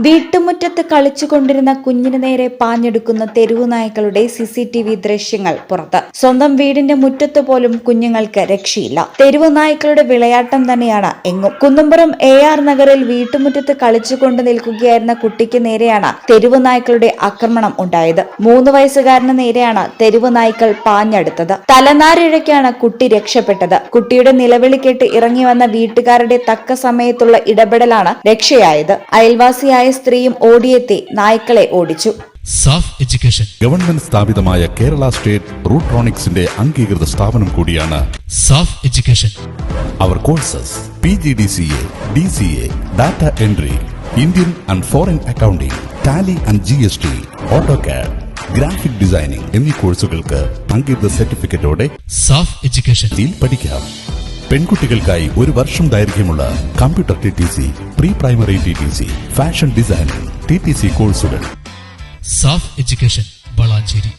വീട്ടുമുറ്റത്ത് കളിച്ചുകൊണ്ടിരുന്ന കുഞ്ഞിന് നേരെ പാഞ്ഞെടുക്കുന്ന തെരുവുനായ്ക്കളുടെ CCTV ദൃശ്യങ്ങൾ പുറത്ത്. സ്വന്തം വീടിന്റെ മുറ്റത്ത് പോലും കുഞ്ഞുങ്ങൾക്ക് രക്ഷയില്ല. തെരുവുനായ്ക്കളുടെ വിളയാട്ടം തന്നെയാണ് എങ്ങും. കുന്നുംപുറം AR നഗറിൽ വീട്ടുമുറ്റത്ത് കളിച്ചുകൊണ്ട് നിൽക്കുകയായിരുന്ന കുട്ടിക്ക് നേരെയാണ് തെരുവുനായ്ക്കളുടെ ആക്രമണം ഉണ്ടായത്. 3 വയസ്സുകാരന് നേരെയാണ് തെരുവുനായ്ക്കൾ പാഞ്ഞെടുത്തത്. തലനാരിഴയ്ക്കാണ് കുട്ടി രക്ഷപ്പെട്ടത്. കുട്ടിയുടെ നിലവിളി കേട്ട് ഇറങ്ങി വന്ന വീട്ടുകാരുടെ തക്ക സമയത്തുള്ള ഇടപെടലാണ് രക്ഷയായത്. അയൽവാസിയായ സ്ത്രീയും ഓടിയെത്തി നായ്ക്കളെ ഓടിച്ചു. സാഫ് എഡ്യൂക്കേഷൻ ഗവൺമെന്റ് സ്ഥാപിതമായ കേരള സ്റ്റേറ്റ് റൂട്രോണിക്സിന്റെ അംഗീകൃത സ്ഥാപനം കൂടിയാണ് സാഫ് എഡ്യൂക്കേഷൻ. അവർ courses PGDCA, DCA, data entry, Indian and foreign accounting, Tally and GST, AutoCAD, graphic designing എന്നീ കോഴ്സുകൾക്ക് അംഗീകൃത സർട്ടിഫിക്കറ്റോടെ സാഫ് എഡ്യൂക്കേഷൻ പഠിക്കാം. പെൺകുട്ടികൾക്കായി 1 വർഷം ദൈർഘ്യമുള്ള computer TTC, pre primary TTC, fashion designing TTC കോഴ്സുകൾ. സാഫ് എഡ്യൂക്കേഷൻ വളാഞ്ചേരി.